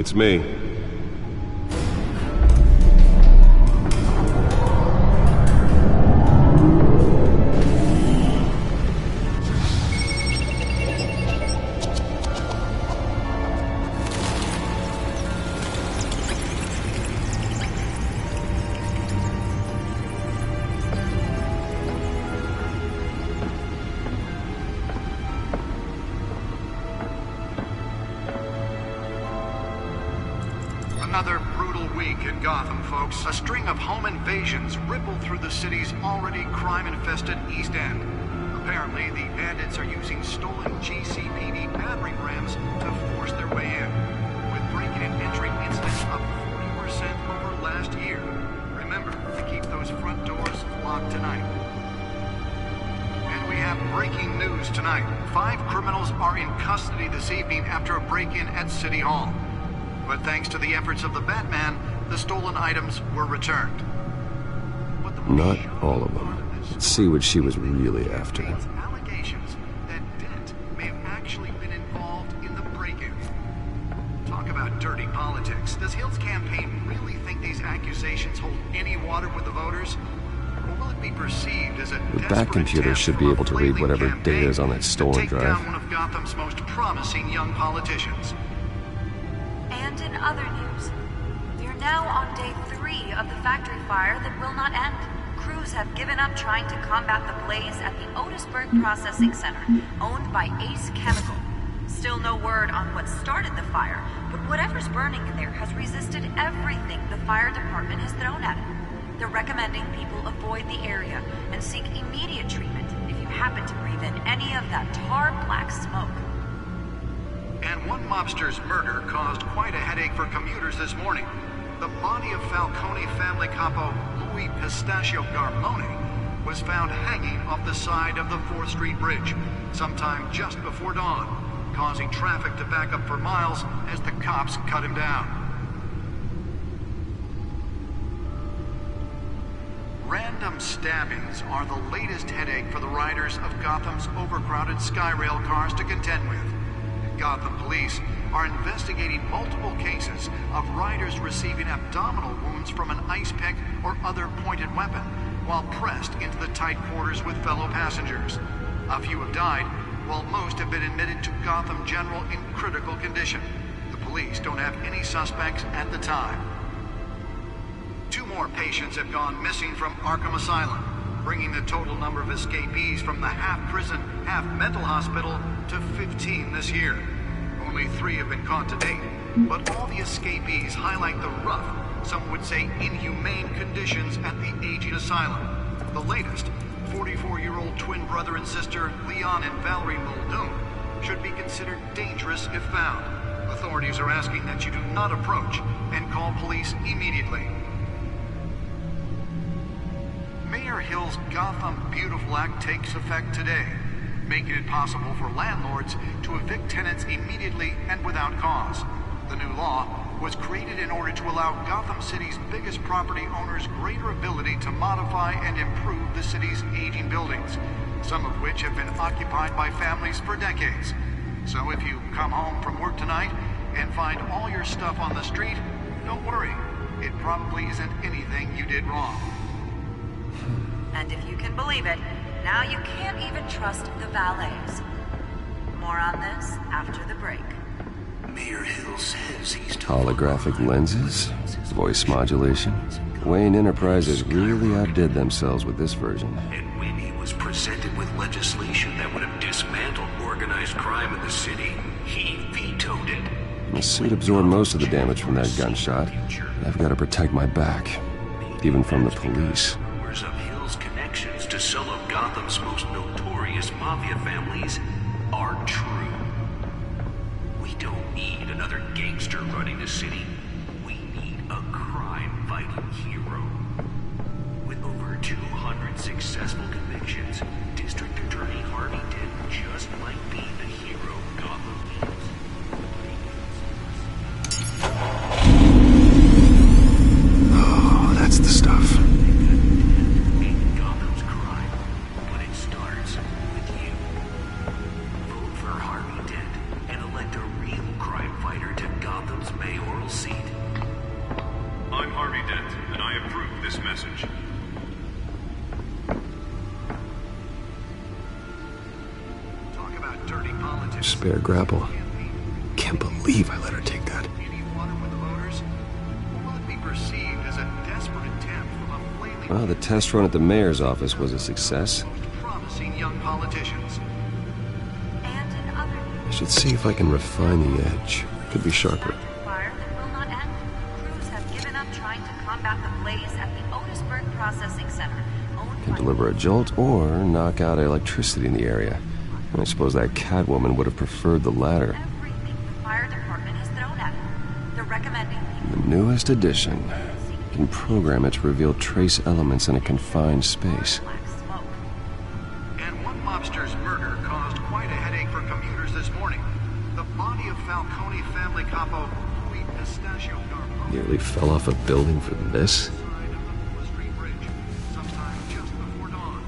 It's me. Another brutal week in Gotham, folks. A string of home invasions rippled through the city's already crime-infested East End. Apparently, the bandits are using stolen GCPD battering rams to force their way in, with break-in and entry incidents up 40% over last year. Remember to keep those front doors locked tonight. And we have breaking news tonight. 5 criminals are in custody this evening after a break-in at City Hall. But thanks to the efforts of the Batman, the stolen items were returned. Not all of them. Let's see what she was really after. Allegations that Dent may have actually been involved in the break-in. Talk about dirty politics. Does Hill's campaign really think these accusations hold any water with the voters? Or will it be perceived as a The back computer should be able to read whatever data is on that stolen drive. Take down one of Gotham's most promising young politicians. And in other news, we are now on day 3 of the factory fire that will not end. Crews have given up trying to combat the blaze at the Otisburg Processing Center, owned by Ace Chemical. Still no word on what started the fire, but whatever's burning in there has resisted everything the fire department has thrown at it. They're recommending people avoid the area and seek immediate treatment if you happen to breathe in any of that tar black smoke. And one mobster's murder caused quite a headache for commuters this morning. The body of Falcone family capo Louis Pistachio Garmone was found hanging off the side of the 4th Street Bridge sometime just before dawn, causing traffic to back up for miles as the cops cut him down. Random stabbings are the latest headache for the riders of Gotham's overcrowded Skyrail cars to contend with. Gotham police are investigating multiple cases of riders receiving abdominal wounds from an ice pick or other pointed weapon while pressed into the tight quarters with fellow passengers. A few have died, while most have been admitted to Gotham General in critical condition. The police don't have any suspects at the time. 2 more patients have gone missing from Arkham Asylum, bringing the total number of escapees from the half-prison, half-mental hospital to 15 this year. Only 3 have been caught to date, but all the escapees highlight the rough, some would say inhumane conditions at the aging asylum. The latest, 44-year-old twin brother and sister Leon and Valerie Muldoon, should be considered dangerous if found. Authorities are asking that you do not approach and call police immediately. Mayor Hill's Gotham Beautiful Act takes effect today, making it possible for landlords to evict tenants immediately and without cause. The new law was created in order to allow Gotham City's biggest property owners greater ability to modify and improve the city's aging buildings, some of which have been occupied by families for decades. So if you come home from work tonight and find all your stuff on the street, don't worry. It probably isn't anything you did wrong. And if you can believe it, now you can't even trust the valets. More on this after the break. Mayor Hill says he's Holographic lenses, voice modulation. Wayne Enterprises really outdid themselves with this version. And when he was presented with legislation that would have dismantled organized crime in the city, he vetoed it. My suit absorbed most of the damage from that gunshot. I've got to protect my back, even from the police. Rumors of Hill's connections to some of Gotham's most notorious mafia families are true. We don't need another gangster running the city. We need a crime-fighting hero. With over 200 successful convictions, District Attorney Harvey Dent just might be the hero Gotham needs. Oh, that's the stuff. Gotham's crime, but it starts with you. Vote for Harvey Dent and elect a real crime fighter to Gotham's mayoral Spare grapple. Can't believe I let her take that. Any water with the voters? Or will it be perceived as a desperate attempt from a flailing... Well, the test run at the mayor's office was a success. ...most promising young politicians? And in other news, I should see if I can refine the edge. Could be sharper. fire that will not end. Crews have given up trying to combat the blaze at the Otisburg Processing Center, owned Can by... deliver a jolt or knock out electricity in the area. And I suppose that Catwoman would have preferred the latter. Everything the fire department has thrown at it. They're recommending The newest edition can program it to reveal trace elements in a confined space. black smoke. And one mobster's murder caused quite a headache for commuters this morning. The body of Falcone family capo Louis Pistachio Garbo Nearly fell off a building for this. side of the Fuller Street Bridge, sometime just before dawn,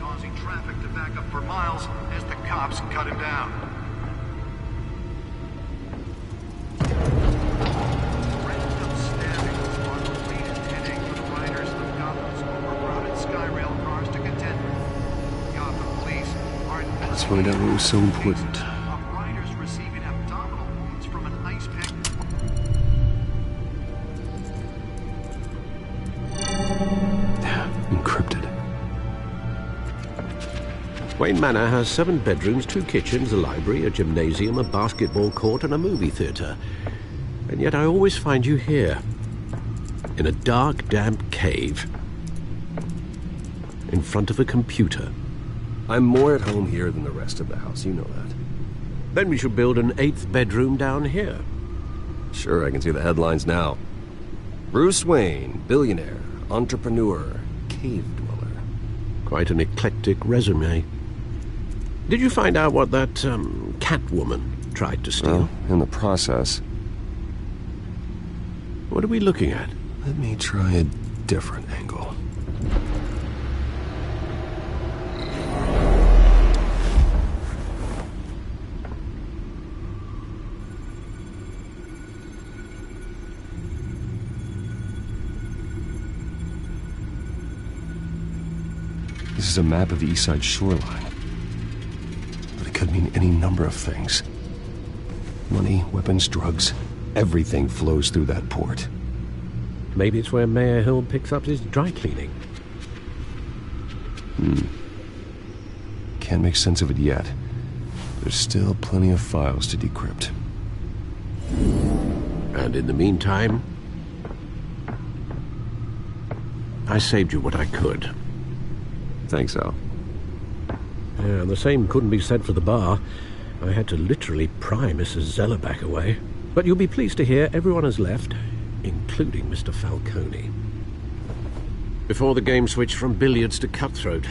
causing traffic to back up for miles as the cops cut him down. Random stabbings are the latest headache for the riders of Gotham's overcrowded Skyrail cars to contend with. Gotham police are Let's find out what was so important. of riders receiving abdominal wounds from an ice pick. Encrypted. Wayne Manor has 7 bedrooms, 2 kitchens, a library, a gymnasium, a basketball court, and a movie theatre. And yet I always find you here, in a dark, damp cave, in front of a computer. I'm more at home here than the rest of the house, you know that. Then we should build an 8th bedroom down here. Sure, I can see the headlines now. Bruce Wayne, billionaire, entrepreneur, cave dweller. Quite an eclectic resume. Did you find out what that, Catwoman tried to steal? Well, in the process, What are we looking at? let me try a different angle. This is a map of the East Side shoreline. But it could mean any number of things. Money, weapons, drugs, everything flows through that port. Maybe it's where Mayor Hill picks up his dry cleaning. Can't make sense of it yet. There's still plenty of files to decrypt. And in the meantime, I saved you what I could. Thanks, Al. Yeah, the same couldn't be said for the bar. I had to literally pry Mrs. Zellerback away. But you'll be pleased to hear everyone has left, including Mr. Falcone. Before the game switched from billiards to cutthroat.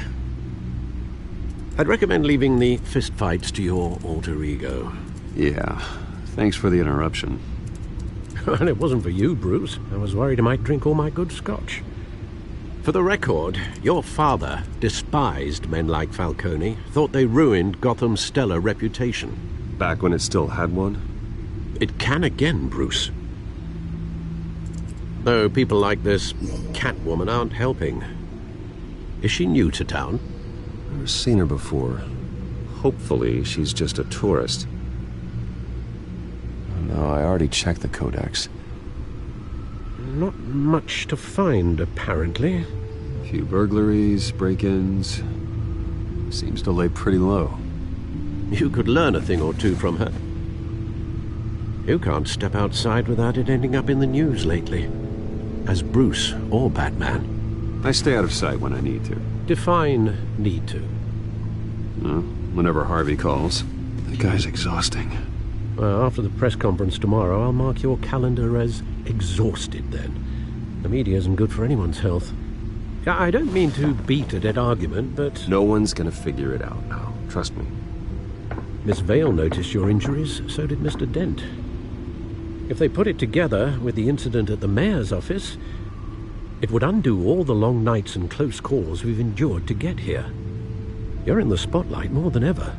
I'd recommend leaving the fistfights to your alter ego. Yeah, thanks for the interruption. Well, it wasn't for you, Bruce. I was worried I might drink all my good scotch. For the record, your father despised men like Falcone, thought they ruined Gotham's stellar reputation. Back when it still had one? It can again, Bruce. Though people like this Catwoman aren't helping. Is she new to town? Never seen her before. Hopefully, she's just a tourist. No, I already checked the codex. Not much to find, apparently. Few burglaries, break-ins. Seems to lay pretty low. You could learn a thing or two from her. You can't step outside without it ending up in the news lately. As Bruce or Batman. I stay out of sight when I need to. Define need to. Whenever Harvey calls. The guy's exhausting. Well, after the press conference tomorrow, I'll mark your calendar as exhausted then. The media isn't good for anyone's health. I don't mean to beat a dead argument, but... No one's gonna figure it out now. Trust me. Miss Vale noticed your injuries, so did Mr. Dent. If they put it together with the incident at the mayor's office, it would undo all the long nights and close calls we've endured to get here. You're in the spotlight more than ever.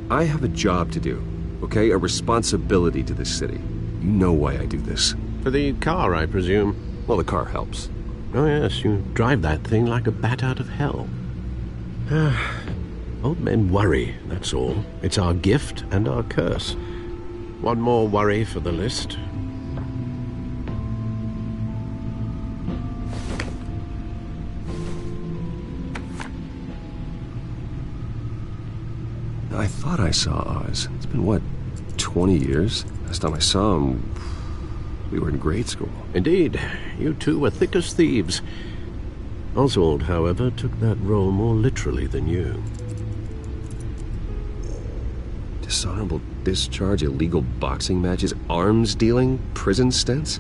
I have a job to do, okay? A responsibility to this city. You know why I do this. For the car, I presume. Well, the car helps. Oh yes, you drive that thing like a bat out of hell. Old men worry, that's all. It's our gift and our curse. One more worry for the list. I thought I saw Oz. It's been, what, 20 years? Last time I saw him, we were in grade school. Indeed, you two were thick as thieves. Oswald, however, took that role more literally than you. Dishonorable discharge, illegal boxing matches, arms dealing, prison stints?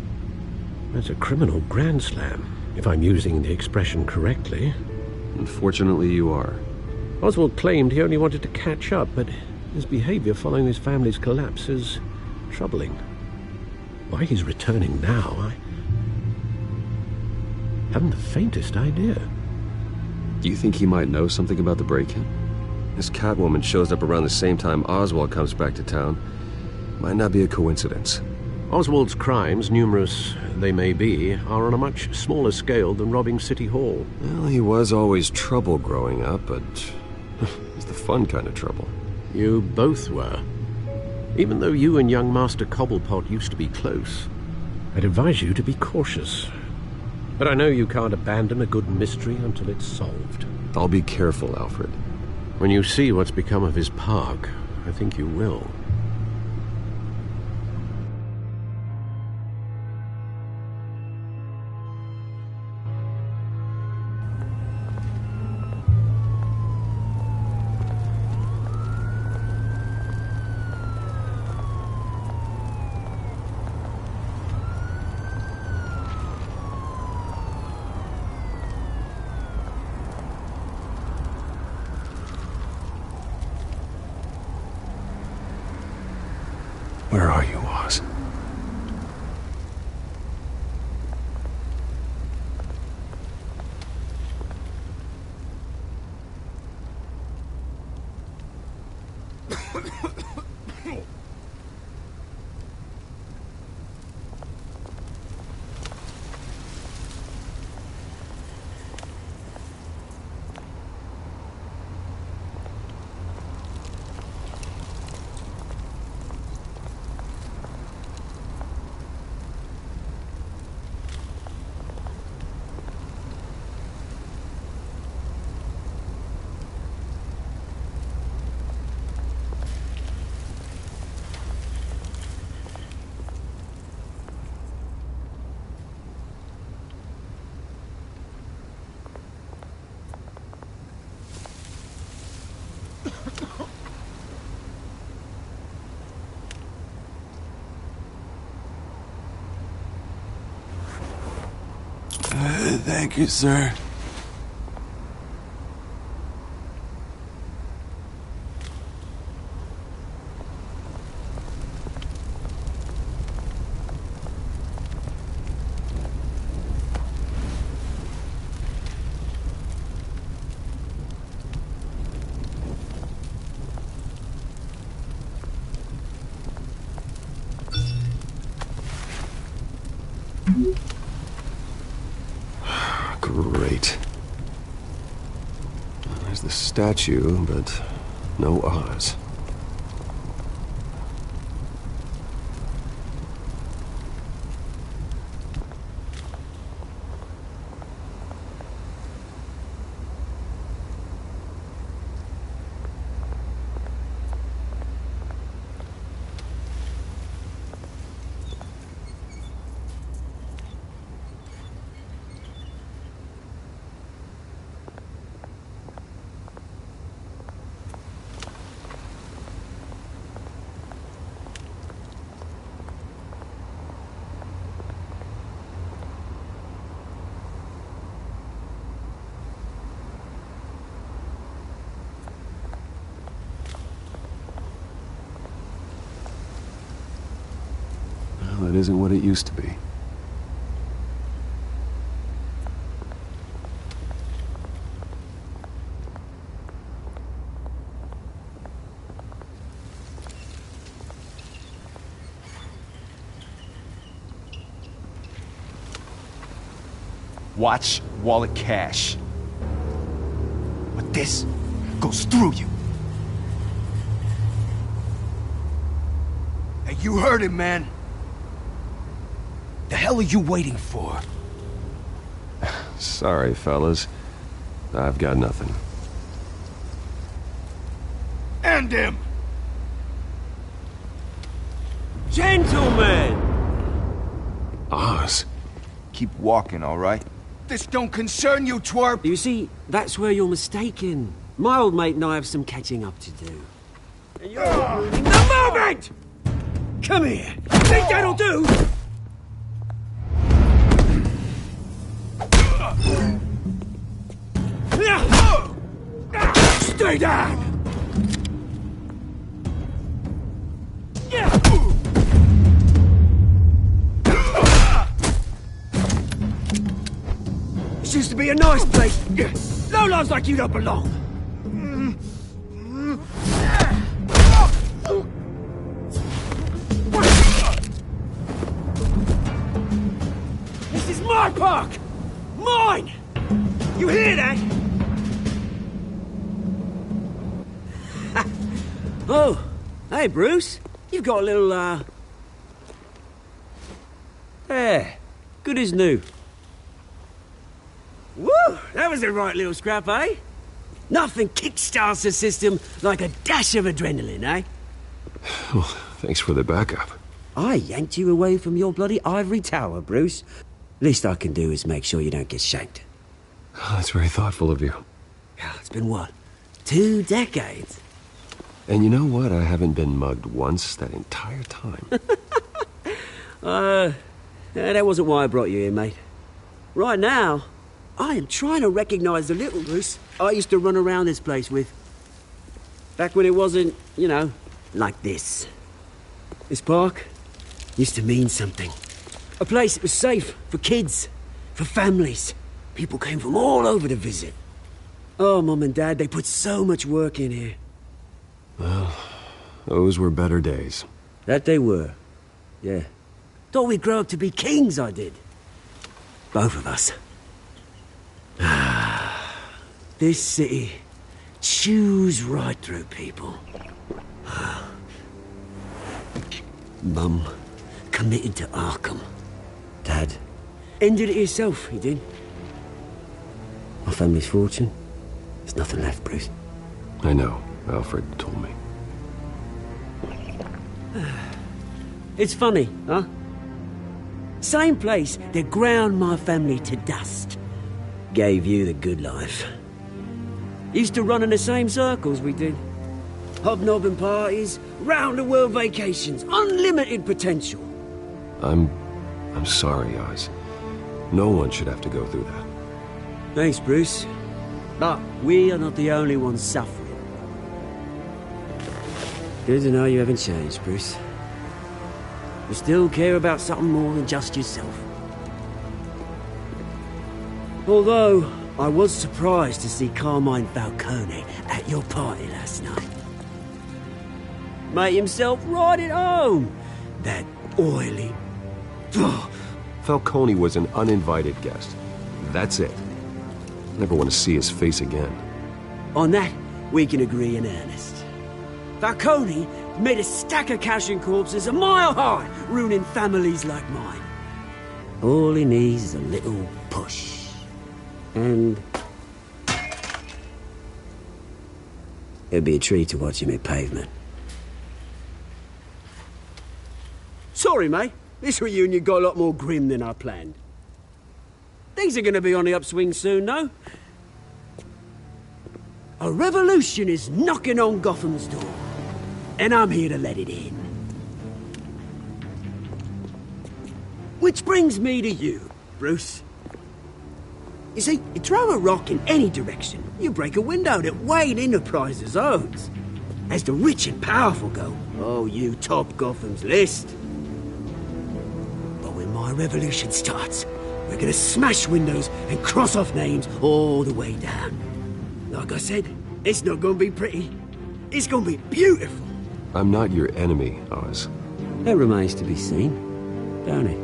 That's a criminal grand slam, if I'm using the expression correctly. Unfortunately, you are. Oswald claimed he only wanted to catch up, but his behavior following his family's collapse is troubling. Why he's returning now, I haven't the faintest idea. Do you think he might know something about the break-in? This Catwoman shows up around the same time Oswald comes back to town. Might not be a coincidence. Oswald's crimes, numerous they may be, are on a much smaller scale than robbing City Hall. Well, he was always trouble growing up, but it's the fun kind of trouble. You both were. Even though you and young Master Cobblepot used to be close, I'd advise you to be cautious. But I know you can't abandon a good mystery until it's solved. I'll be careful, Alfred. When you see what's become of his park, I think you will. Where are you, Oz? Thank you, sir. Great. There's the statue, but no Oz. Well, it isn't what it used to be. Watch wallet cash. With this, goes through you. Hey, you heard him, man. The hell are you waiting for? Sorry, fellas. I've got nothing. End him! Gentlemen! Oz. Keep walking, all right? This don't concern you, twerp! You see, that's where you're mistaken. My old mate and I have some catching up to do. And you're ruining the moment! Come here. Think that'll do? Stay down! This used to be a nice place. Lowlifes like you don't belong. This is my park! Mine! You hear that? Oh, hey, Bruce. You've got a little, There. Good as new. Woo! That was a right little scrap, eh? Nothing kickstarts the system like a dash of adrenaline, eh? Well, thanks for the backup. I yanked you away from your bloody ivory tower, Bruce. Least I can do is make sure you don't get shanked. Oh, that's very thoughtful of you. Yeah, it's been what? 2 decades? And you know what? I haven't been mugged once that entire time. That wasn't why I brought you here, mate. Right now, I am trying to recognize the little Bruce I used to run around this place with. Back when it wasn't, you know, like this. This park used to mean something. A place that was safe for kids, for families. People came from all over to visit. Oh, Mum and Dad, they put so much work in here. Well, those were better days. That they were. Yeah. Thought we'd grow up to be kings, I did. Both of us. This city chews right through people. Mum committed to Arkham. Dad ended it himself, he did. My family's fortune. There's nothing left, Bruce. I know. Alfred told me. It's funny, huh? Same place that ground my family to dust. Gave you the good life. Used to run in the same circles we did. Hobnobbing parties, round-the-world vacations, unlimited potential. I'm sorry, Oz. No one should have to go through that. Thanks, Bruce. But we are not the only ones suffering. Good to know you haven't changed, Bruce. You still care about something more than just yourself. Although, I was surprised to see Carmine Falcone at your party last night. Made himself right at home. That oily... Falcone was an uninvited guest. That's it. Never want to see his face again. On that, we can agree in earnest. Falcone made a stack of cash and corpses a mile high, ruining families like mine. All he needs is a little push. And... it'd be a treat to watch him hit pavement. Sorry, mate. This reunion got a lot more grim than I planned. Things are gonna be on the upswing soon, though. A revolution is knocking on Gotham's door. And I'm here to let it in. Which brings me to you, Bruce. You see, you throw a rock in any direction, you break a window that Wayne Enterprises owns. As the rich and powerful go, oh, you top Gotham's list. But when my revolution starts, we're gonna smash windows and cross off names all the way down. Like I said, it's not gonna be pretty. It's gonna be beautiful. I'm not your enemy, Oz. That remains to be seen, don't it?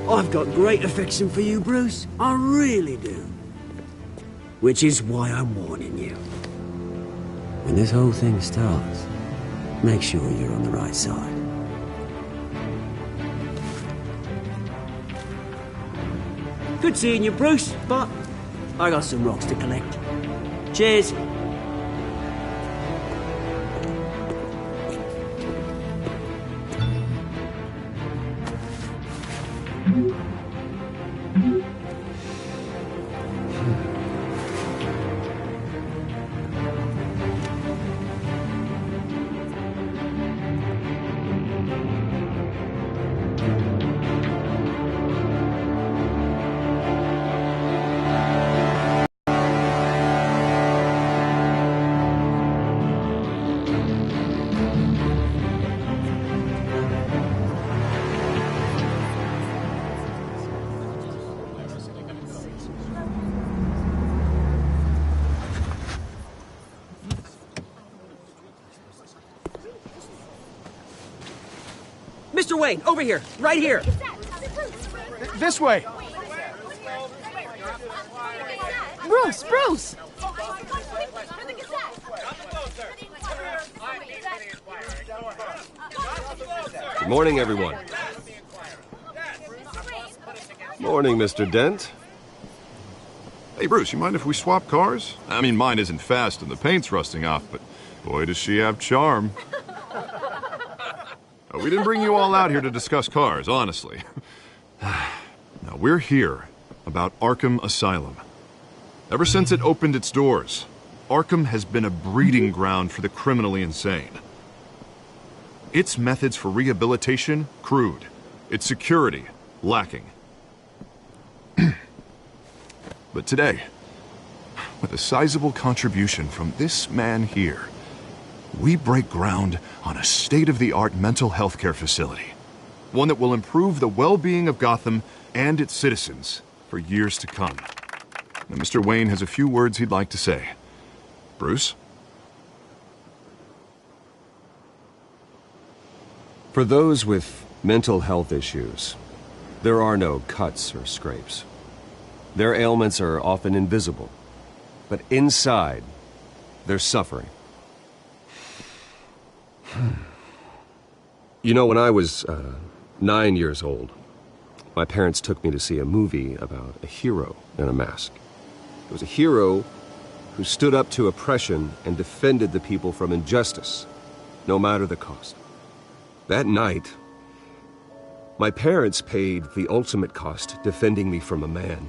I've got great affection for you, Bruce. I really do. Which is why I'm warning you. When this whole thing starts, make sure you're on the right side. Good seeing you, Bruce, but I got some rocks to collect. Cheers. Mr. Wayne, over here, right here. This way. Bruce! Good morning, everyone. Morning, Mr. Dent. Hey, Bruce, you mind if we swap cars? I mean, mine isn't fast and the paint's rusting off, but boy, does she have charm. We didn't bring you all out here to discuss cars, honestly. Now, we're here about Arkham Asylum. Ever since it opened its doors, Arkham has been a breeding ground for the criminally insane. Its methods for rehabilitation, crude. Its security, lacking. But today, with a sizable contribution from this man here, we break ground on a state-of-the-art mental health care facility. One that will improve the well-being of Gotham and its citizens for years to come. Now, Mr. Wayne has a few words he'd like to say. Bruce? For those with mental health issues, there are no cuts or scrapes. Their ailments are often invisible, but inside, they're suffering. You know, when I was 9 years old, my parents took me to see a movie about a hero in a mask. It was a hero who stood up to oppression and defended the people from injustice, no matter the cost. That night, my parents paid the ultimate cost defending me from a man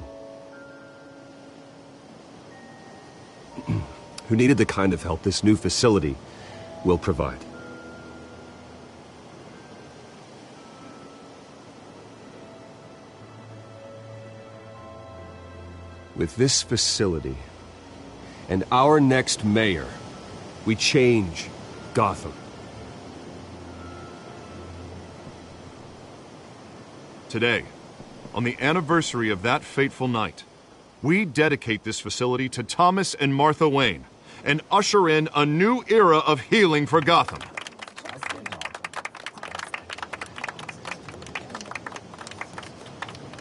who needed the kind of help this new facility will provide. With this facility and our next mayor, we change Gotham. Today, on the anniversary of that fateful night, we dedicate this facility to Thomas and Martha Wayne and usher in a new era of healing for Gotham.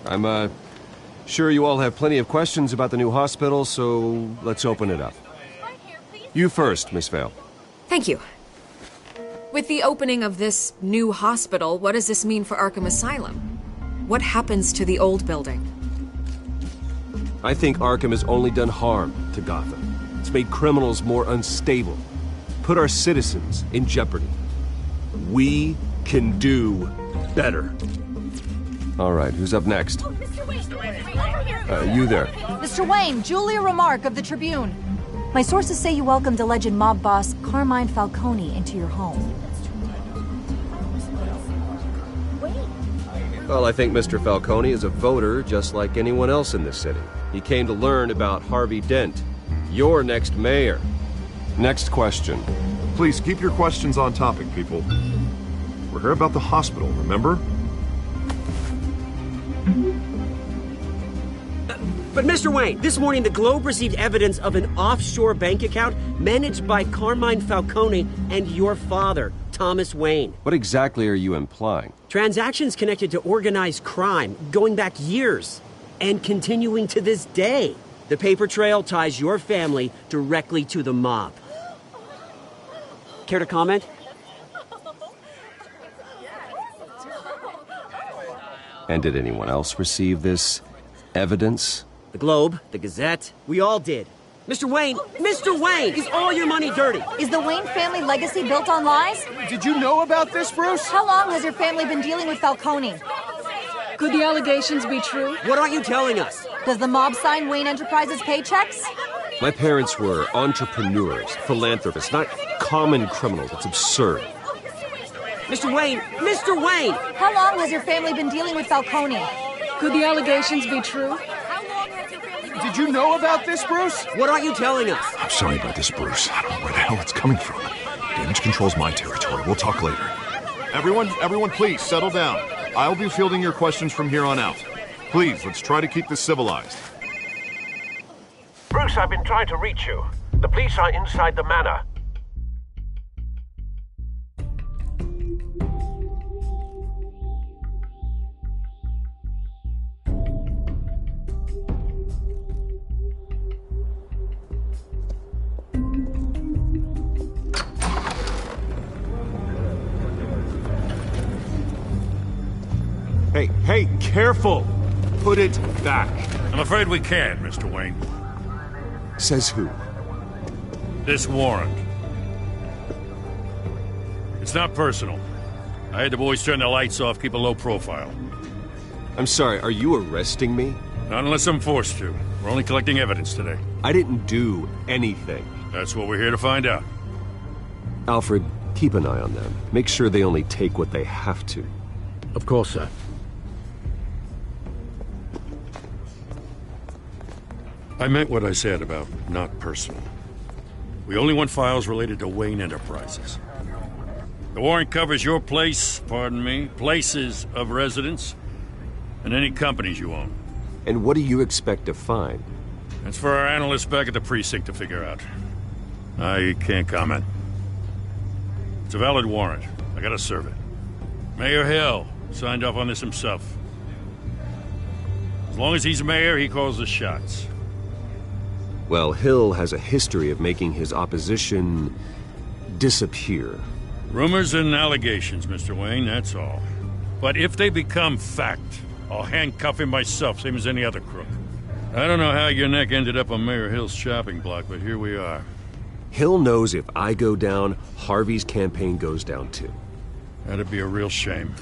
I'm sure you all have plenty of questions about the new hospital, so let's open it up. You first, Miss Vale. Thank you. With the opening of this new hospital, what does this mean for Arkham Asylum? What happens to the old building? I think Arkham has only done harm to Gotham. It's made criminals more unstable, put our citizens in jeopardy. We can do better. All right, who's up next? You there. Mr. Wayne, Julia Remark of the Tribune. My sources say you welcomed alleged mob boss Carmine Falcone into your home. Well, I think Mr. Falcone is a voter just like anyone else in this city. He came to learn about Harvey Dent, your next mayor. Next question. Please keep your questions on topic, people. We're here about the hospital, remember? But Mr. Wayne, this morning the Globe received evidence of an offshore bank account managed by Carmine Falcone and your father, Thomas Wayne. What exactly are you implying? Transactions connected to organized crime, going back years, and continuing to this day. The paper trail ties your family directly to the mob. Care to comment? And did anyone else receive this evidence? The Globe, the Gazette, we all did. Mr. Wayne, is all your money dirty? Is the Wayne family legacy built on lies? Did you know about this, Bruce? How long has your family been dealing with Falcone? Could the allegations be true? What aren't you telling us? Does the mob sign Wayne Enterprises paychecks? My parents were entrepreneurs, philanthropists, not common criminals. It's absurd. Mr. Wayne! How long has your family been dealing with Falcone? Could the allegations be true? Did you know about this, Bruce? What aren't you telling us? I'm sorry about this, Bruce. I don't know where the hell it's coming from. Damage control's my territory. We'll talk later. Everyone, please, settle down. I'll be fielding your questions from here on out. Please, let's try to keep this civilized. Bruce, I've been trying to reach you. The police are inside the manor. Hey, careful! Put it back. I'm afraid we can't, Mr. Wayne. Says who? This warrant. It's not personal. I had the boys turn the lights off, keep a low profile. I'm sorry, are you arresting me? Not unless I'm forced to. We're only collecting evidence today. I didn't do anything. That's what we're here to find out. Alfred, keep an eye on them. Make sure they only take what they have to. Of course, sir. I meant what I said about not personal. We only want files related to Wayne Enterprises. The warrant covers your place, places of residence, and any companies you own. And what do you expect to find? That's for our analysts back at the precinct to figure out. I can't comment. It's a valid warrant. I gotta serve it. Mayor Hill signed off on this himself. As long as he's mayor, he calls the shots. Well, Hill has a history of making his opposition disappear. Rumors and allegations, Mr. Wayne, that's all. But if they become fact, I'll handcuff him myself, same as any other crook. I don't know how your neck ended up on Mayor Hill's shopping block, but here we are. Hill knows if I go down, Harvey's campaign goes down too. That'd be a real shame.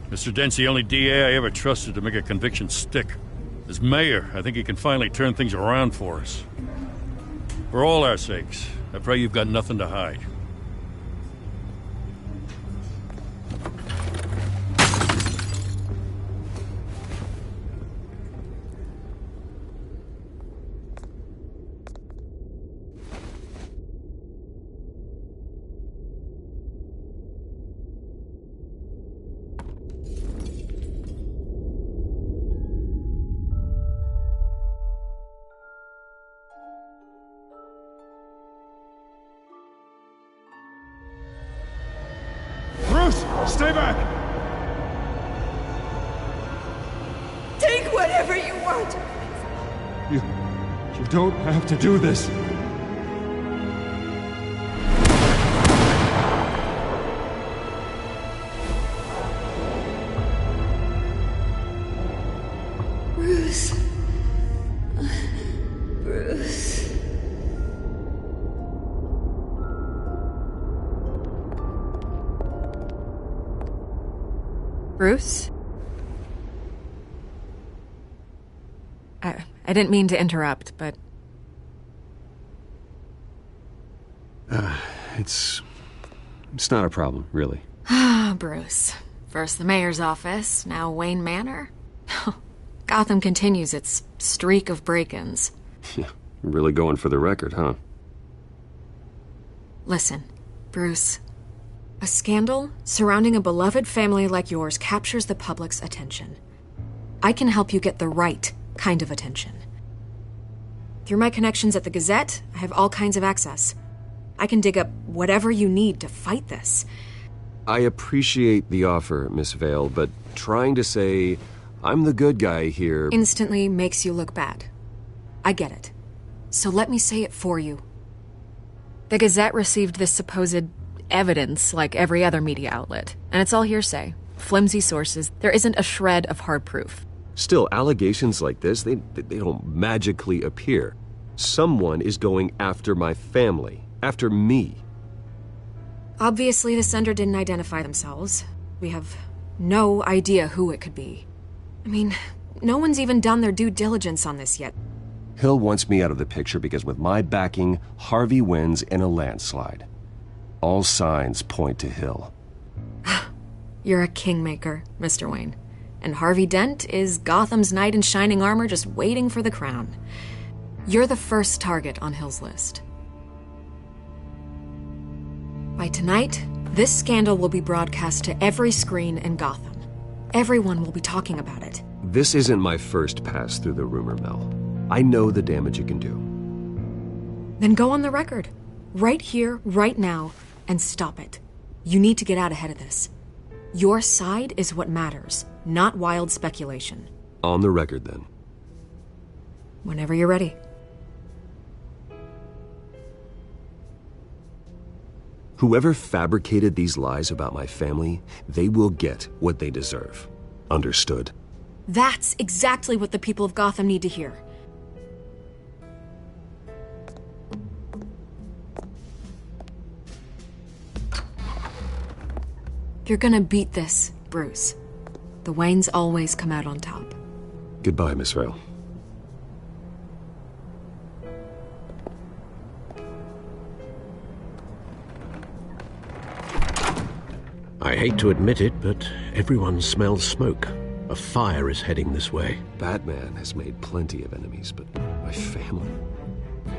Mr. Dent's the only DA I ever trusted to make a conviction stick. As mayor, I think he can finally turn things around for us. For all our sakes, I pray you've got nothing to hide. Stay back! Take whatever you want! You don't have to do this. Bruce. Bruce. Bruce? I didn't mean to interrupt, but... It's not a problem, really. Ah, Bruce. First the mayor's office, now Wayne Manor. Gotham continues its streak of break-ins. Yeah, really going for the record, huh? Listen, Bruce. A scandal surrounding a beloved family like yours captures the public's attention. I can help you get the right kind of attention. Through my connections at the Gazette, I have all kinds of access. I can dig up whatever you need to fight this. I appreciate the offer, Miss Vale, but trying to say I'm the good guy here... instantly makes you look bad. I get it. So let me say it for you. The Gazette received this supposed evidence like every other media outlet, and it's all hearsay. Flimsy sources. There isn't a shred of hard proof. Still, allegations like this, they don't magically appear. Someone is going after my family, after me. Obviously, the sender didn't identify themselves. We have no idea who it could be. I mean, no one's even done their due diligence on this yet. Hill wants me out of the picture because with my backing, Harvey wins in a landslide. All signs point to Hill. You're a kingmaker, Mr. Wayne. And Harvey Dent is Gotham's knight in shining armor just waiting for the crown. You're the first target on Hill's list. By tonight, this scandal will be broadcast to every screen in Gotham. Everyone will be talking about it. This isn't my first pass through the rumor mill. I know the damage it can do. Then go on the record. Right here, right now, and stop it. You need to get out ahead of this. Your side is what matters, not wild speculation. On the record, then. Whenever you're ready. Whoever fabricated these lies about my family, they will get what they deserve. Understood? That's exactly what the people of Gotham need to hear. You're gonna beat this, Bruce. The Waynes always come out on top. Goodbye, Miss Vale. I hate to admit it, but everyone smells smoke. A fire is heading this way. Batman has made plenty of enemies, but my family?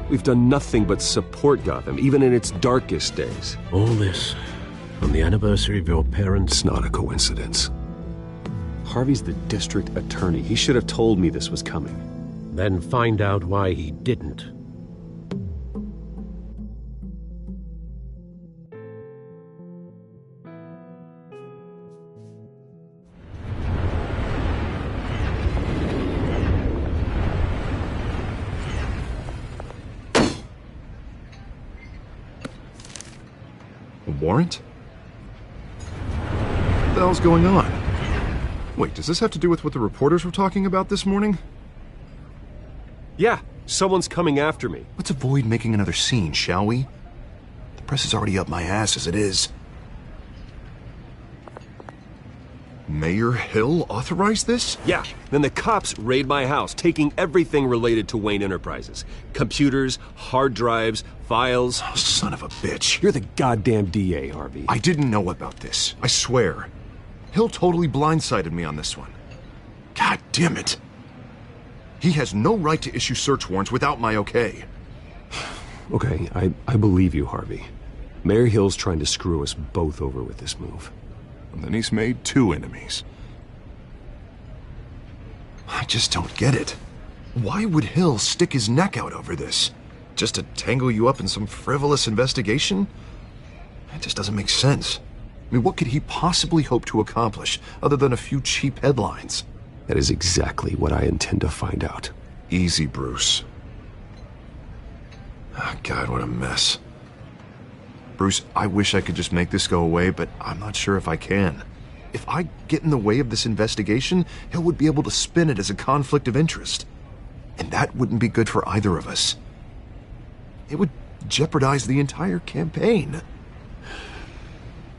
We've done nothing but support Gotham, even in its darkest days. All this on the anniversary of your parents'... It's not a coincidence. Harvey's the district attorney. He should have told me this was coming. Then find out why he didn't. A warrant? What the hell's going on? Wait, does this have to do with what the reporters were talking about this morning? Yeah, someone's coming after me. Let's avoid making another scene, shall we? The press is already up my ass as it is. Mayor Hill authorized this? Yeah, then the cops raid my house, taking everything related to Wayne Enterprises. Computers, hard drives, files. Oh, son of a bitch. You're the goddamn DA, Harvey. I didn't know about this. I swear. Hill totally blindsided me on this one. God damn it. He has no right to issue search warrants without my okay. Okay, I believe you, Harvey. Mayor Hill's trying to screw us both over with this move. And then he's made two enemies. I just don't get it. Why would Hill stick his neck out over this? Just to tangle you up in some frivolous investigation? It just doesn't make sense. I mean, what could he possibly hope to accomplish other than a few cheap headlines? That is exactly what I intend to find out. Easy, Bruce. Oh, God, what a mess. Bruce, I wish I could just make this go away, but I'm not sure if I can. If I get in the way of this investigation, Hill would be able to spin it as a conflict of interest. And that wouldn't be good for either of us. It would jeopardize the entire campaign.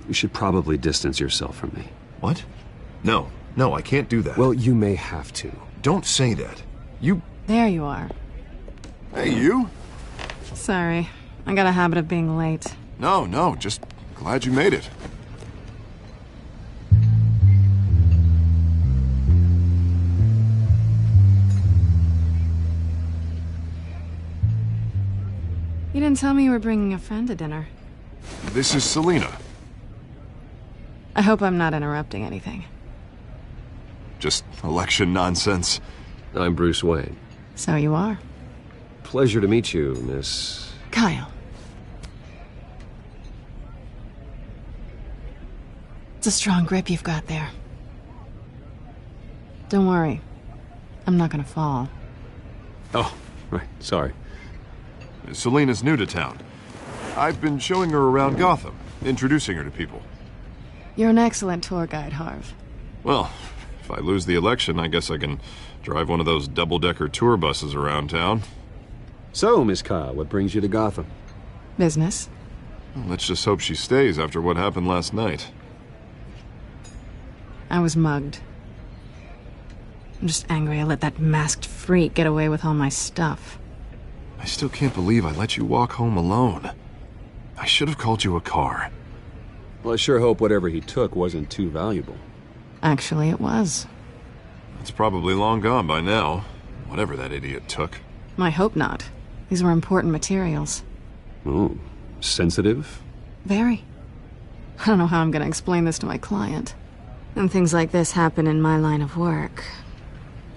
You should probably distance yourself from me. What? No, I can't do that. Well, you may have to. Don't say that. You... There you are. Hey, you? Sorry, I got a habit of being late. No, just glad you made it. You didn't tell me you were bringing a friend to dinner. This is Selina. I hope I'm not interrupting anything. Just election nonsense. I'm Bruce Wayne. So you are. Pleasure to meet you, Miss... Kyle. It's a strong grip you've got there. Don't worry. I'm not gonna fall. Oh, Right, sorry. Selena's new to town. I've been showing her around Gotham, introducing her to people. You're an excellent tour guide, Harv. Well, if I lose the election, I guess I can drive one of those double-decker tour buses around town. So, Miss Kyle, what brings you to Gotham? Business. Well, let's just hope she stays after what happened last night. I was mugged. I'm just angry I let that masked freak get away with all my stuff. I still can't believe I let you walk home alone. I should have called you a car. Well, I sure hope whatever he took wasn't too valuable. Actually, it was. It's probably long gone by now, whatever that idiot took. I hope not. These were important materials. Ooh, sensitive? Very. I don't know how I'm gonna explain this to my client. When things like this happen in my line of work,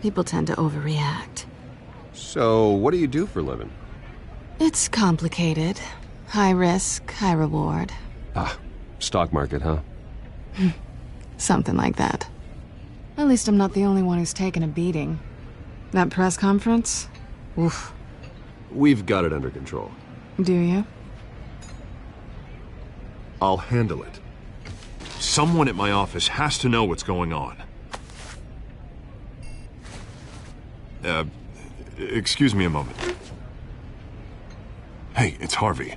people tend to overreact. So, what do you do for a living? It's complicated. High risk, high reward. Ah, stock market, huh? Something like that. At least I'm not the only one who's taken a beating. That press conference? Oof. We've got it under control. Do you? I'll handle it. Someone at my office has to know what's going on. Excuse me a moment. Hey, it's Harvey.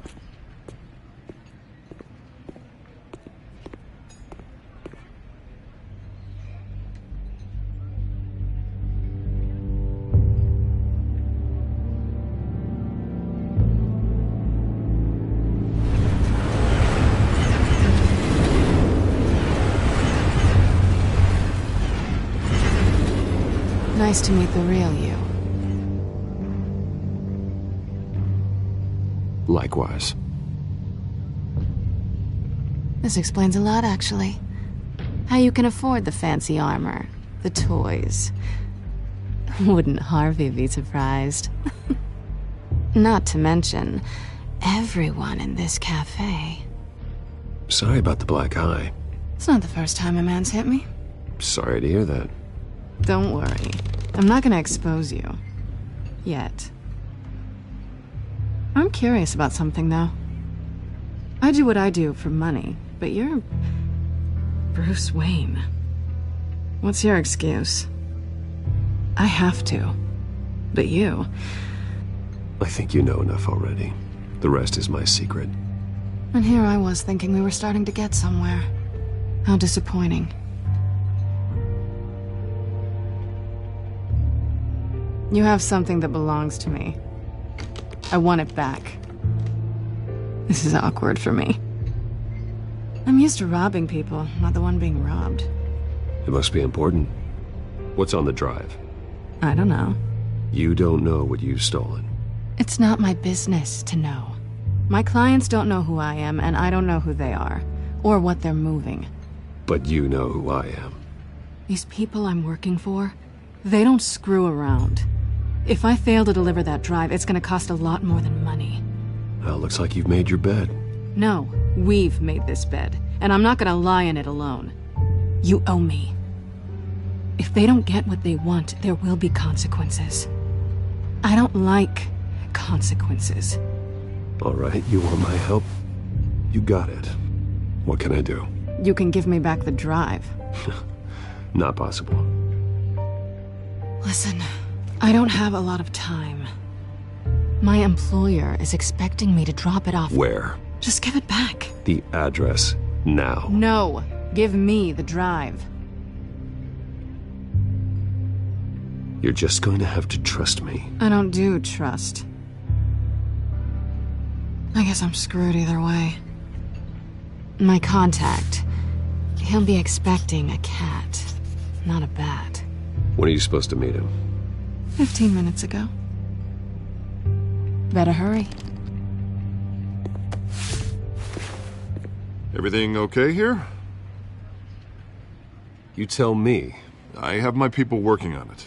Nice to meet the real you. Likewise. This explains a lot, actually. How you can afford the fancy armor, the toys. Wouldn't Harvey be surprised? Not to mention, everyone in this cafe. Sorry about the black eye. It's not the first time a man's hit me. Sorry to hear that. Don't worry. I'm not gonna expose you. Yet. I'm curious about something, though. I do what I do for money, but you're... Bruce Wayne. What's your excuse? I have to. But you... I think you know enough already. The rest is my secret. And here I was thinking we were starting to get somewhere. How disappointing. You have something that belongs to me. I want it back. This is awkward for me. I'm used to robbing people, not the one being robbed. It must be important. What's on the drive? I don't know. You don't know what you've stolen. It's not my business to know. My clients don't know who I am, and I don't know who they are, or what they're moving. But you know who I am. These people I'm working for, they don't screw around. If I fail to deliver that drive, it's gonna cost a lot more than money. Well, looks like you've made your bed. No, we've made this bed, and I'm not gonna lie in it alone. You owe me. If they don't get what they want, there will be consequences. I don't like consequences. All right, you want my help? You got it. What can I do? You can give me back the drive. Not possible. Listen, I don't have a lot of time. My employer is expecting me to drop it off. Where? Just give it back. The address, now. No, give me the drive. You're just going to have to trust me. I don't do trust. I guess I'm screwed either way. My contact, he'll be expecting a cat, not a bat. When are you supposed to meet him? 15 minutes ago. Better hurry. Everything okay here? You tell me. I have my people working on it.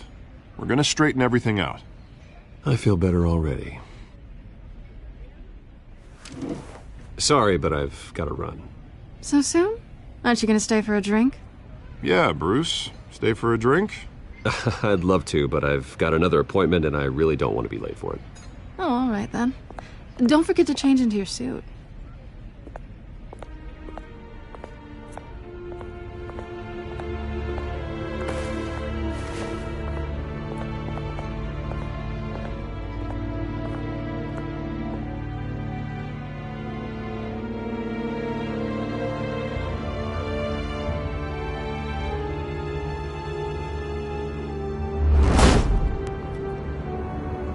We're gonna straighten everything out. I feel better already. Sorry, but I've got to run. So soon? Aren't you gonna stay for a drink? Yeah, Bruce. Stay for a drink? I'd love to, but I've got another appointment and I really don't want to be late for it. Oh, all right then. Don't forget to change into your suit.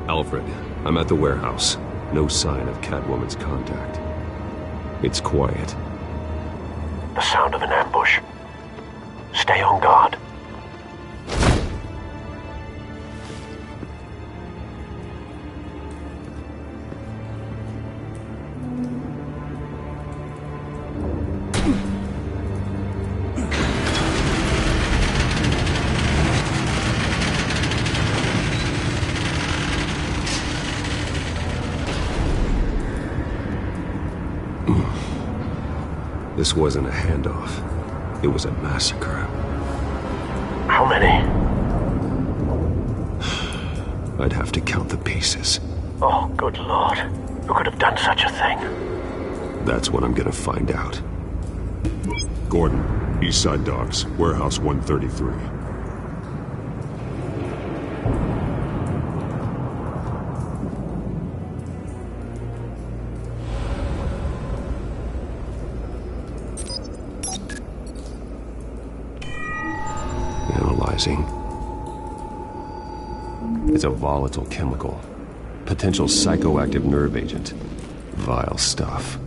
Alfred, I'm at the warehouse. No sign of Catwoman's contact. It's quiet. The sound of an ambush. Stay on guard. This wasn't a handoff. It was a massacre. How many? I'd have to count the pieces. Oh, good lord. Who could have done such a thing? That's what I'm gonna find out. Gordon, Eastside Docks, Warehouse 133. Analyzing. It's a volatile chemical. Potential psychoactive nerve agent. Vile stuff.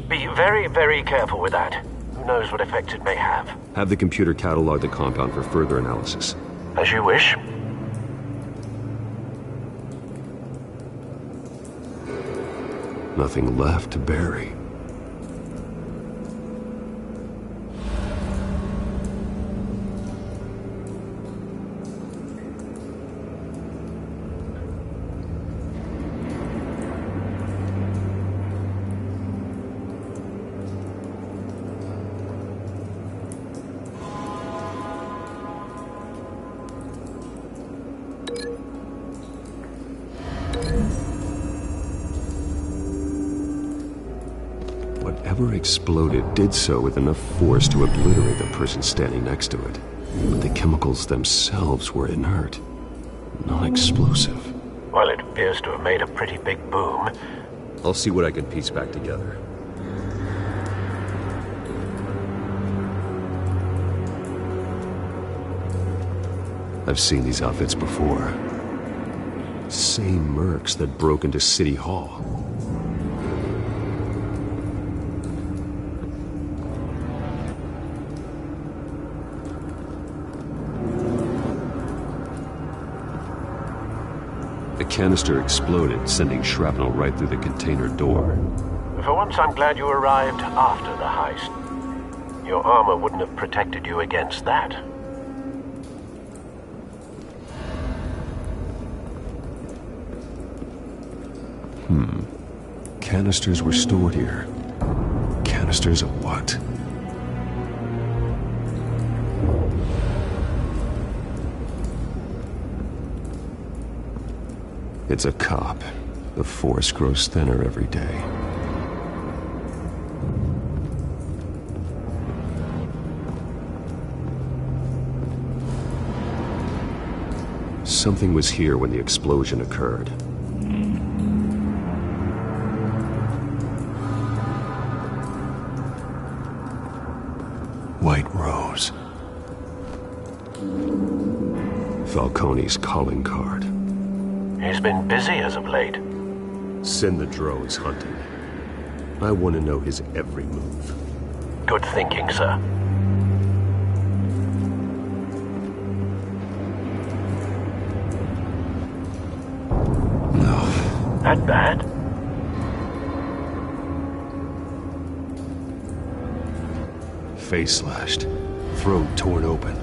Be very, very careful with that. Who knows what effects it may have. Have the computer catalog the compound for further analysis. As you wish. Nothing left to bury. Whatever exploded did so with enough force to obliterate the person standing next to it. But the chemicals themselves were inert, non-explosive. Well, it appears to have made a pretty big boom. I'll see what I can piece back together. I've seen these outfits before. Same mercs that broke into City Hall. The canister exploded, sending shrapnel right through the container door. For once, I'm glad you arrived after the heist. Your armor wouldn't have protected you against that. Canisters were stored here. Canisters of what? It's a cop. The force grows thinner every day. Something was here when the explosion occurred. White Rose. Falcone's calling card. He's been busy as of late. Send the drones hunting. I want to know his every move. Good thinking, sir. No. That bad? Face slashed. Throat torn open.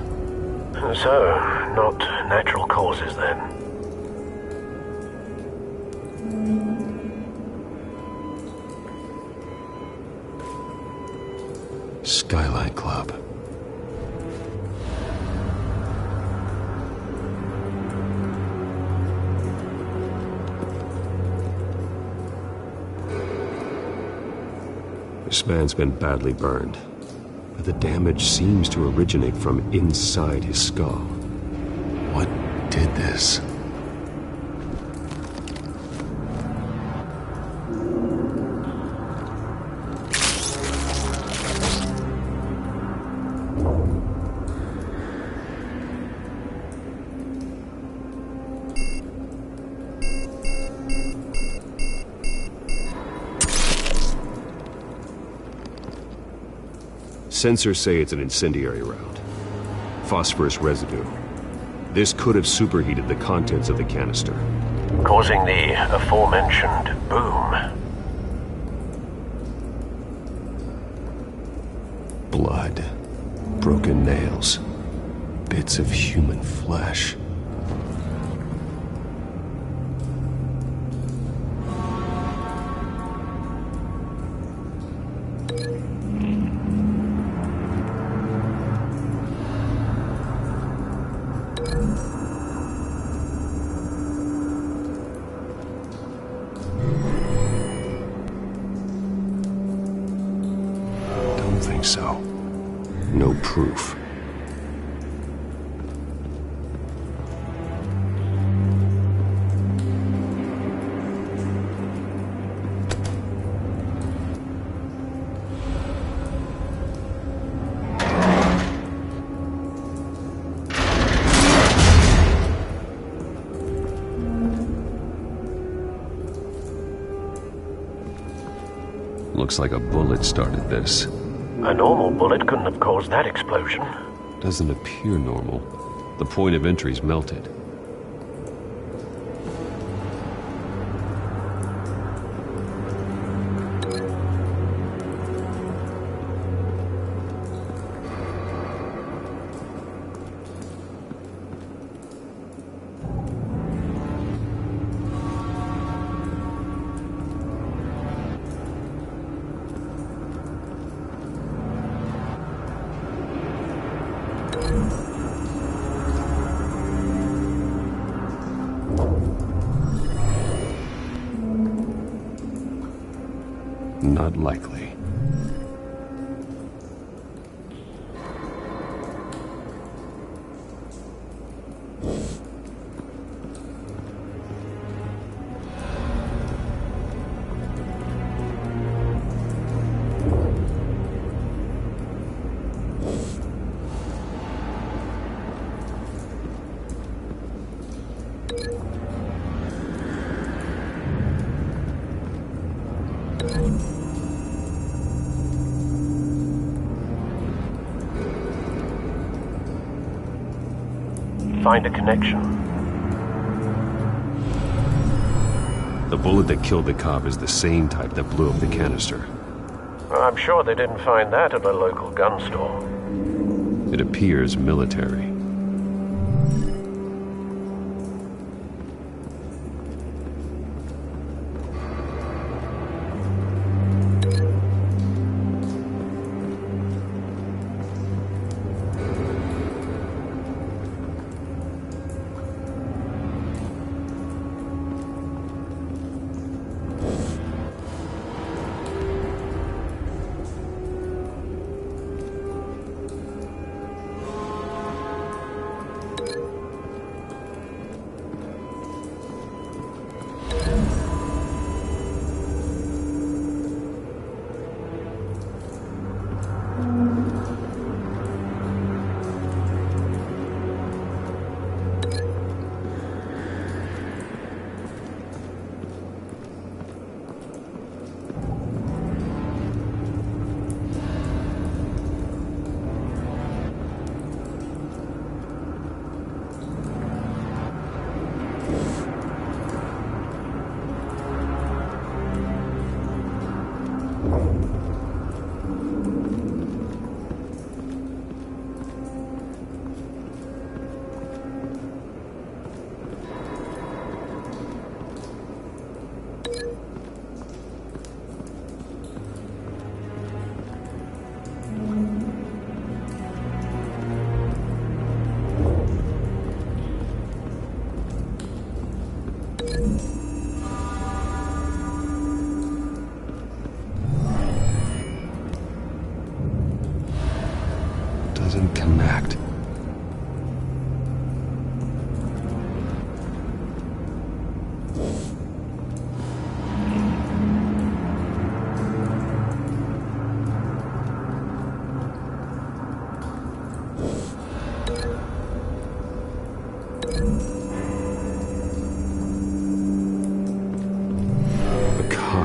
So, not natural causes then. Skylight Club. This man's been badly burned, but the damage seems to originate from inside his skull. What did this? Sensors say it's an incendiary round. Phosphorus residue. This could have superheated the contents of the canister, causing the aforementioned boom. Blood, broken nails, bits of human flesh. So, no proof. Looks like a bullet started this. A normal bullet couldn't have caused that explosion. Doesn't appear normal. The point of entry's melted. Not likely. Find a connection. The bullet that killed the cop is the same type that blew up the canister. I'm sure they didn't find that at a local gun store. It appears military. act.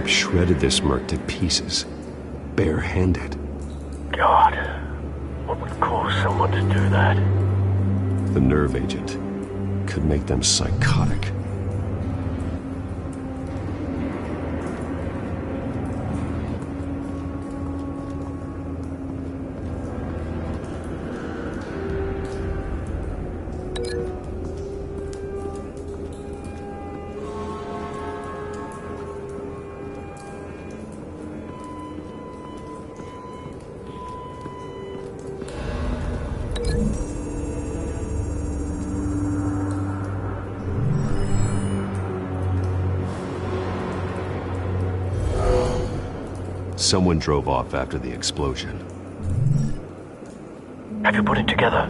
Shredded this merc to pieces, barehanded. God, what would cause someone to do that? The nerve agent could make them psychotic. Someone drove off after the explosion. Have you put it together?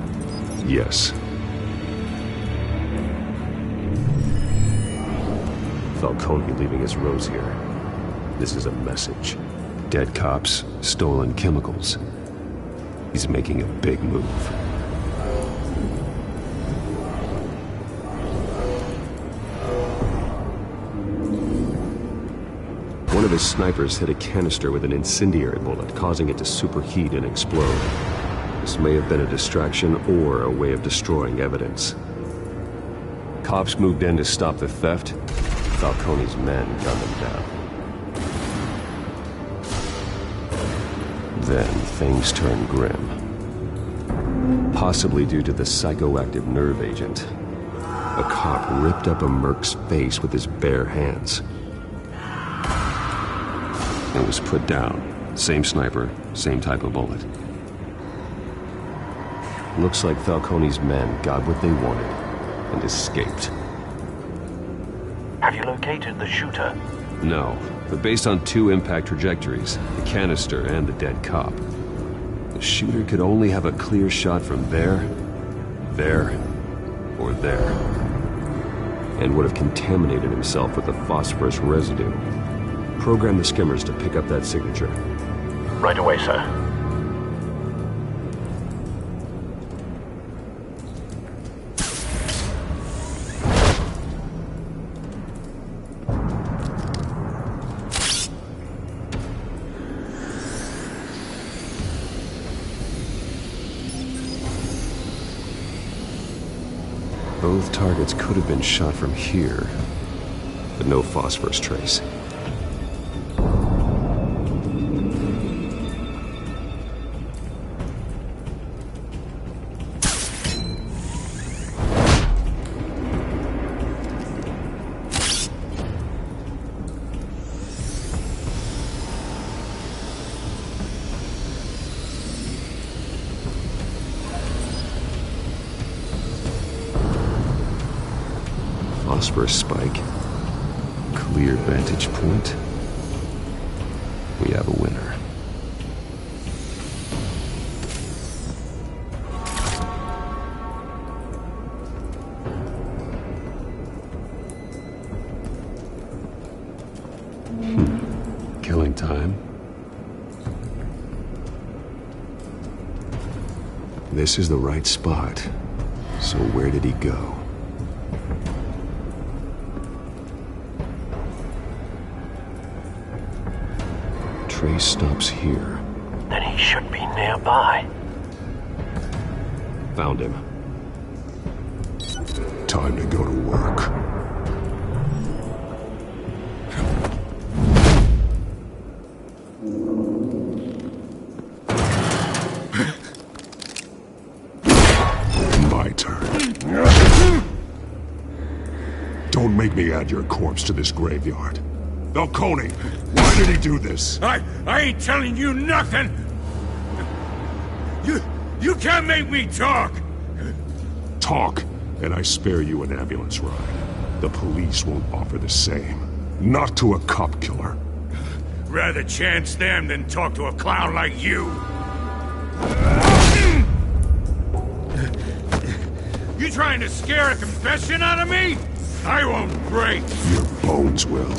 Yes. Falcone leaving his rose here. This is a message. Dead cops, stolen chemicals. He's making a big move. One of his snipers hit a canister with an incendiary bullet, causing it to superheat and explode. This may have been a distraction or a way of destroying evidence. Cops moved in to stop the theft. Falcone's men gunned them down. Then things turned grim. Possibly due to the psychoactive nerve agent. A cop ripped up a merc's face with his bare hands. It was put down. Same sniper, same type of bullet. Looks like Falcone's men got what they wanted and escaped. Have you located the shooter? No, but based on two impact trajectories, the canister and the dead cop, the shooter could only have a clear shot from there, or there, and would have contaminated himself with the phosphorus residue. Program the skimmers to pick up that signature. Right away, sir. Both targets could have been shot from here, but no phosphorus trace. Phosphorus spike. Clear vantage point. We have a winner. Killing time. This is the right spot. So where did he go? Trace stops here. Then he should be nearby. Found him. Time to go to work. My turn. Don't make me add your corpse to this graveyard. Falcone, why did he do this? I ain't telling you nothing! You can't make me talk! Talk, and I spare you an ambulance ride. The police won't offer the same. Not to a cop killer. Rather chance them than talk to a clown like you. You trying to scare a confession out of me? I won't break. Your bones will.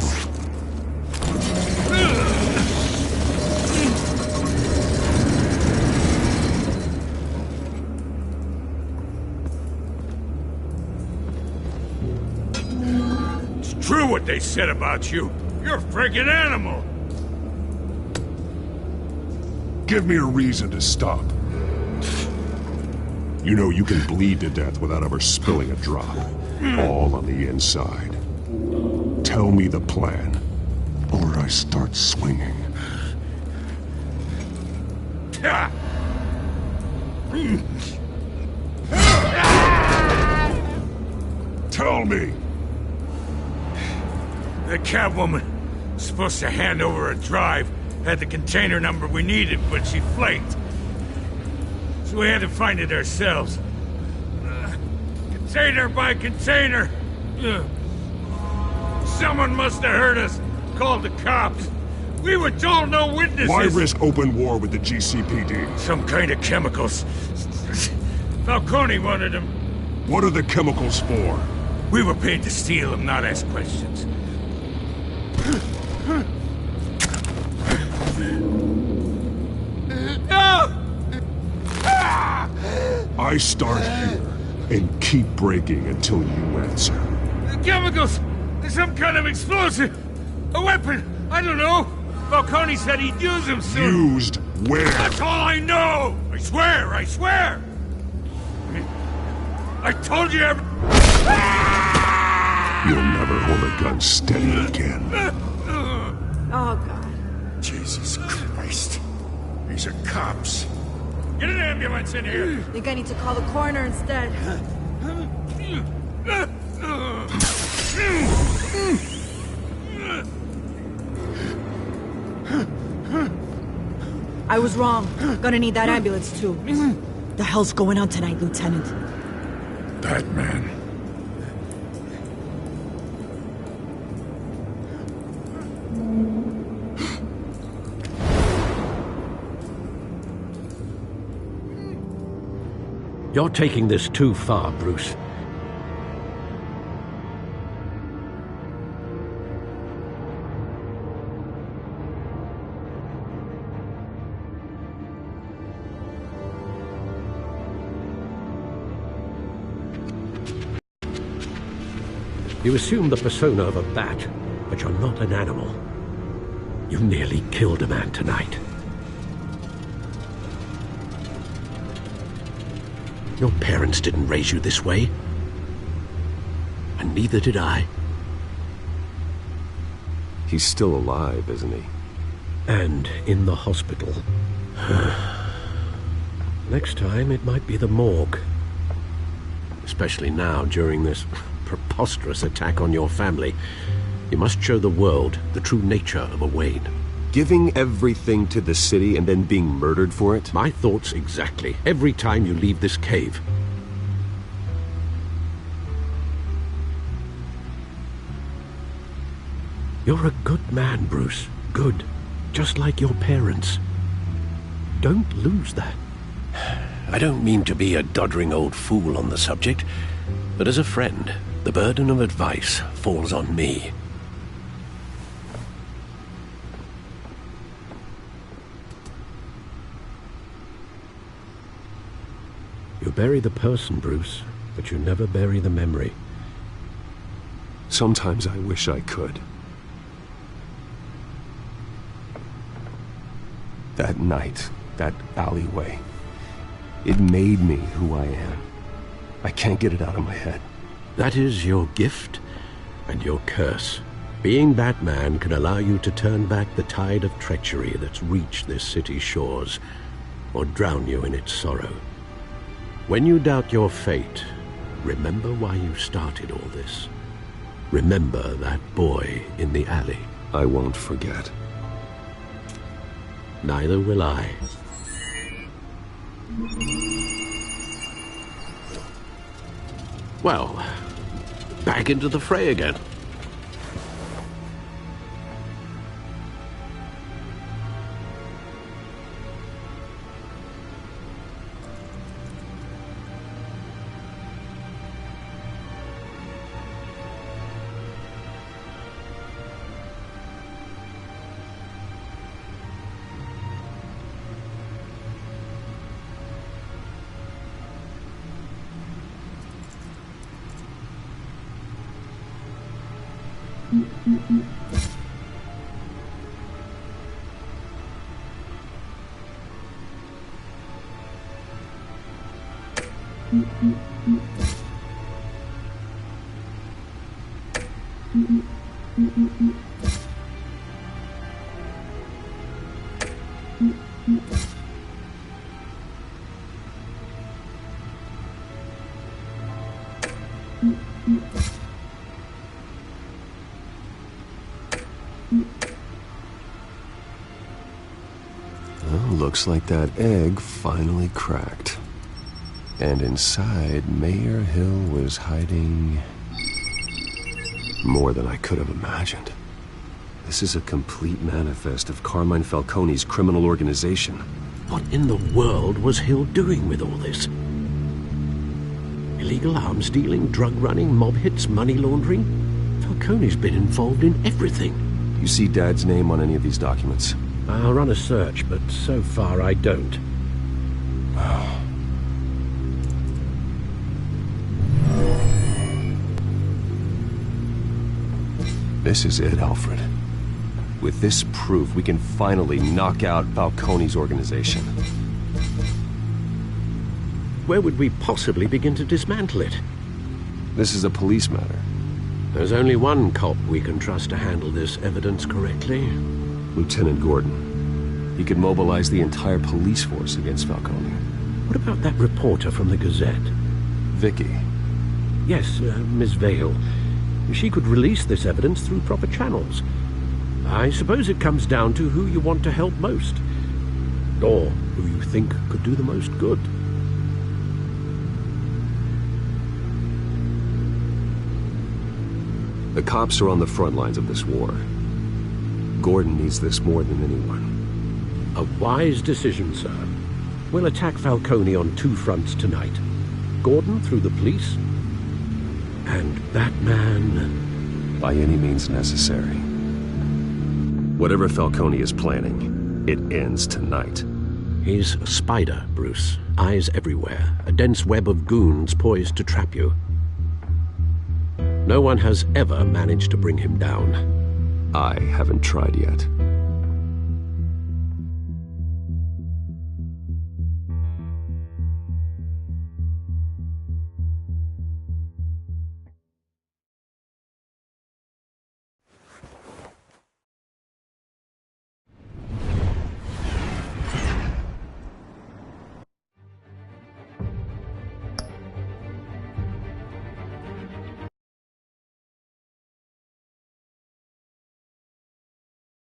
It's true what they said about you. You're a friggin' animal. Give me a reason to stop. You know you can bleed to death without ever spilling a drop. All on the inside. Tell me the plan, or I start swinging. Tell me! The Catwoman was supposed to hand over a drive, had the container number we needed, but she flaked. So we had to find it ourselves. Container by container. Someone must have heard us, called the cops. We were told no witnesses. Why risk open war with the GCPD? Some kind of chemicals. Falcone wanted them. What are the chemicals for? We were paid to steal them, not ask questions. I start here and keep breaking until you answer. The chemicals! There's some kind of explosive! A weapon! I don't know! Falcone said he'd use them soon. Used where? That's all I know! I swear! I swear! I told you every... You'll never hold a gun steady again. Oh, God. Jesus Christ. These are cops. Get an ambulance in here! Think I need to call the coroner instead. I was wrong. Gonna need that ambulance, too. The hell's going on tonight, Lieutenant? Batman. You're taking this too far, Bruce. You assume the persona of a bat, but you're not an animal. You nearly killed a man tonight. Your parents didn't raise you this way. And neither did I. He's still alive, isn't he? And in the hospital. Next time, it might be the morgue. Especially now, during this preposterous attack on your family. You must show the world the true nature of a Wayne. Giving everything to the city and then being murdered for it? My thoughts exactly. Every time you leave this cave. You're a good man, Bruce. Good. Just like your parents. Don't lose that. I don't mean to be a doddering old fool on the subject, but as a friend, the burden of advice falls on me. You bury the person, Bruce, but you never bury the memory. Sometimes I wish I could. That night, that alleyway, it made me who I am. I can't get it out of my head. That is your gift and your curse. Being Batman can allow you to turn back the tide of treachery that's reached this city's shores, or drown you in its sorrow. When you doubt your fate, remember why you started all this. Remember that boy in the alley. I won't forget. Neither will I. Well, back into the fray again. Well, looks like that egg finally cracked. And inside, Mayor Hill was hiding more than I could have imagined. This is a complete manifest of Carmine Falcone's criminal organization. What in the world was Hill doing with all this? Illegal arms dealing, drug running, mob hits, money laundering? Falcone's been involved in everything. You see Dad's name on any of these documents? I'll run a search, but so far I don't. This is it, Alfred. With this proof, we can finally knock out Falcone's organization. Where would we possibly begin to dismantle it? This is a police matter. There's only one cop we can trust to handle this evidence correctly. Lieutenant Gordon. He could mobilize the entire police force against Falcone. What about that reporter from the Gazette? Vicky. Yes, Miss Vale. She could release this evidence through proper channels. I suppose it comes down to who you want to help most. Or who you think could do the most good. The cops are on the front lines of this war. Gordon needs this more than anyone. A wise decision, sir. We'll attack Falcone on two fronts tonight. Gordon through the police, and that man... by any means necessary. Whatever Falcone is planning, it ends tonight. He's a spider, Bruce. Eyes everywhere. A dense web of goons poised to trap you. No one has ever managed to bring him down. I haven't tried yet.